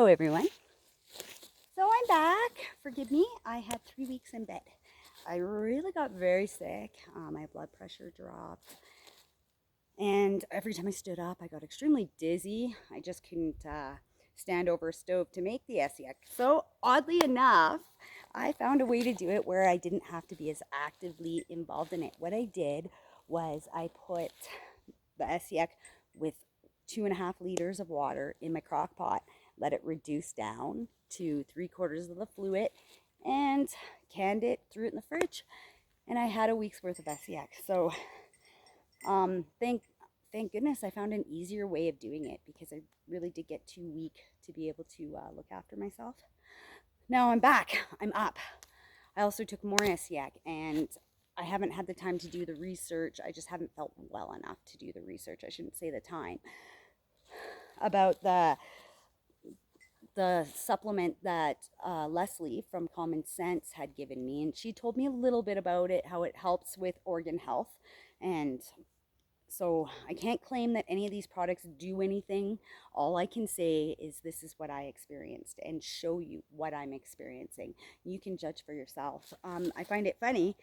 everyone. So I'm back. Forgive me, I had 3 weeks in bed. I really got very sick. My blood pressure dropped. And every time I stood up, I got extremely dizzy. I just couldn't stand over a stove to make the SEX. So oddly enough, I found a way to do it where I didn't have to be as actively involved in it. What I did was I put the SEX with 2.5 liters of water in my crock pot, let it reduce down to 3/4 of the fluid, and canned it, threw it in the fridge, and I had a week's worth of SEX. So thank goodness I found an easier way of doing it, because I really did get too weak to be able to look after myself. Now I'm back. I'm up. I also took more SEX, and I haven't had the time to do the research. I just haven't felt well enough to do the research. I shouldn't say the time. About the supplement that Leslie from Common Sense had given me, and she told me a little bit about it, how it helps with organ health. And so I can't claim that any of these products do anything. All I can say is this is what I experienced, and show you what I'm experiencing. You can judge for yourself. I find it funny,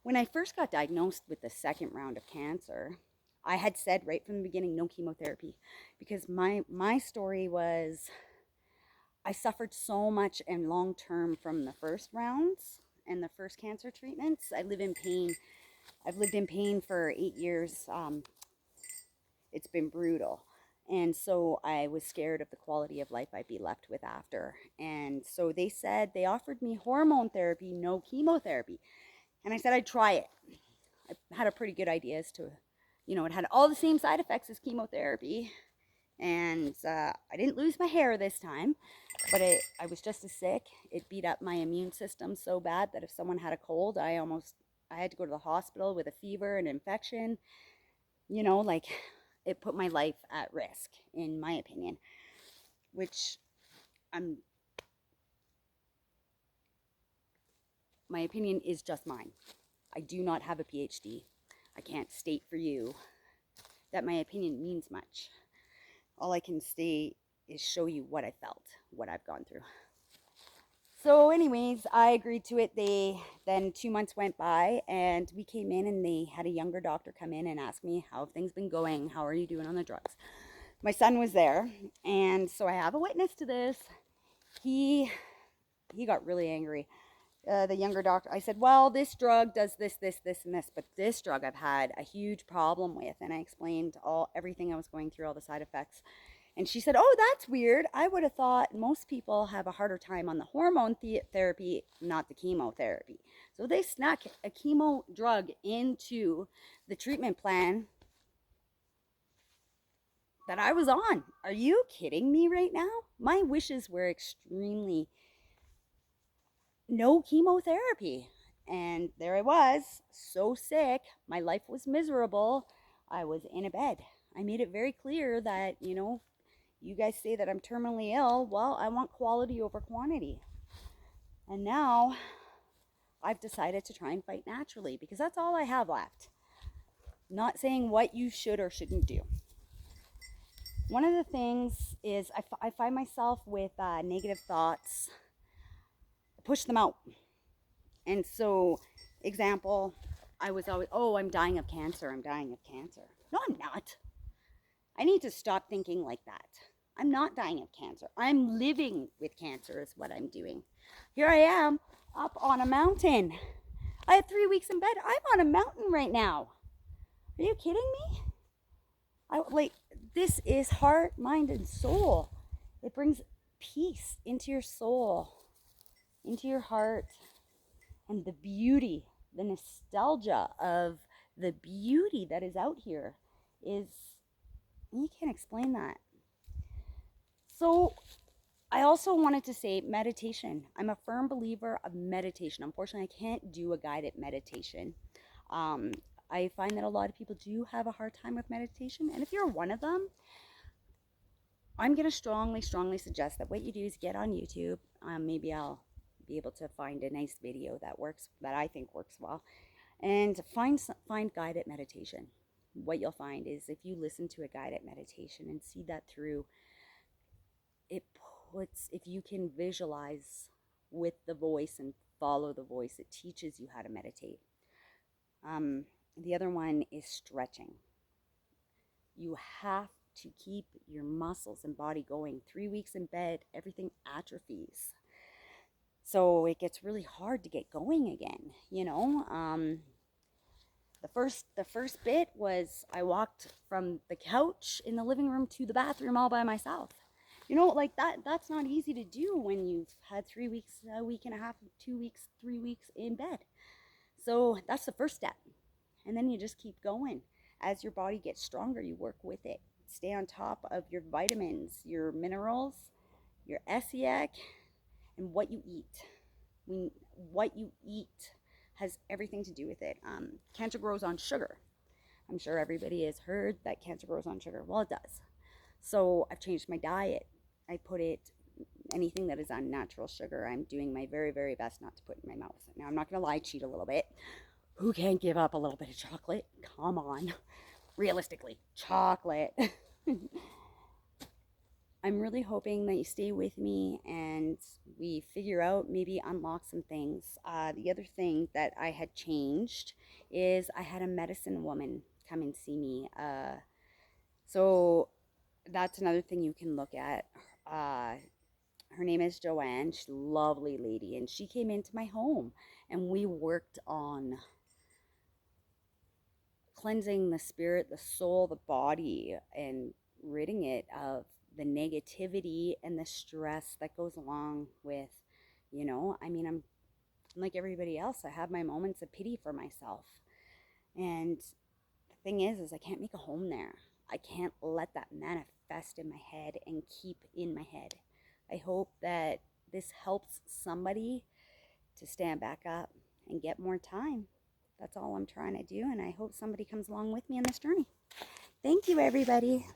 when I first got diagnosed with the second round of cancer, I had said right from the beginning, no chemotherapy, because my story was I suffered so much and long term from the first rounds and the first cancer treatments. I live in pain. I've lived in pain for 8 years. It's been brutal. And so I was scared of the quality of life I'd be left with after. And so they said, they offered me hormone therapy, no chemotherapy. And I said I'd try it. I had a pretty good idea as to, it had all the same side effects as chemotherapy. And I didn't lose my hair this time, but I was just as sick. It beat up my immune system so bad that if someone had a cold, I had to go to the hospital with a fever and infection. Like, it put my life at risk, in my opinion, which my opinion is just mine. I do not have a PhD. I can't state for you that my opinion means much. All I can say is show you what I felt, what I've gone through. So anyways, I agreed to it. Then 2 months went by, and we came in, and they had a younger doctor come in and ask me, how have things been going? How are you doing on the drugs? My son was there, and so I have a witness to this. He got really angry. The younger doctor, I said, well, this drug does this, this, this, and this, but this drug I've had a huge problem with. And I explained everything I was going through, all the side effects. And she said, oh, that's weird. I would have thought most people have a harder time on the hormone therapy, not the chemotherapy. So they snuck a chemo drug into the treatment plan that I was on. Are you kidding me right now? My wishes were extremely no chemotherapy. And there I was, so sick. My life was miserable. I was in a bed. I made it very clear that, you guys say that I'm terminally ill. Well, I want quality over quantity. And now I've decided to try and fight naturally, because that's all I have left. Not saying what you should or shouldn't do. One of the things is I find myself with negative thoughts. Push them out. And so, example, I was always, oh, I'm dying of cancer. I'm dying of cancer. No, I'm not. I need to stop thinking like that. I'm not dying of cancer. I'm living with cancer is what I'm doing. Here I am up on a mountain. I had 3 weeks in bed. I'm on a mountain right now. Are you kidding me? This is heart, mind, and soul. It brings peace into your soul, into your heart, and the beauty, the nostalgia of the beauty that is out here is, you can't explain that. So I also wanted to say meditation. I'm a firm believer of meditation. Unfortunately, I can't do a guided meditation. I find that a lot of people do have a hard time with meditation, and if you're one of them, I'm going to strongly suggest that what you do is get on YouTube. Maybe I'll be able to find a nice video that I think works well, and find guided meditation. What you'll find is, if you listen to a guided meditation and see that through, it puts, if you can visualize with the voice and follow the voice, it teaches you how to meditate. The other one is stretching. You have to keep your muscles and body going. 3 weeks in bed, everything atrophies. So it gets really hard to get going again, you know. The first bit was I walked from the couch in the living room to the bathroom all by myself. You know, like that's not easy to do when you've had 3 weeks, a week and a half, 2 weeks, 3 weeks in bed. So that's the first step. And then you just keep going. As your body gets stronger, you work with it. Stay on top of your vitamins, your minerals, your SEAC, and what you eat. What you eat has everything to do with it. Cancer grows on sugar. I'm sure everybody has heard that cancer grows on sugar. Well, it does. So I've changed my diet. I put anything that is unnatural sugar, I'm doing my very, very best not to put in my mouth. Now, I'm not going to lie, cheat a little bit. Who can't give up a little bit of chocolate? Come on. Realistically, chocolate. I'm really hoping that you stay with me and we figure out, maybe unlock some things. The other thing that I had changed is I had a medicine woman come and see me. So that's another thing you can look at. Her name is Joanne. She's a lovely lady. And she came into my home and we worked on cleansing the spirit, the soul, the body, and ridding it of the negativity and the stress that goes along with, I mean, I'm like everybody else. I have my moments of pity for myself. And the thing is I can't make a home there. I can't let that manifest in my head and keep in my head. I hope that this helps somebody to stand back up and get more time. That's all I'm trying to do, and I hope somebody comes along with me on this journey. Thank you, everybody.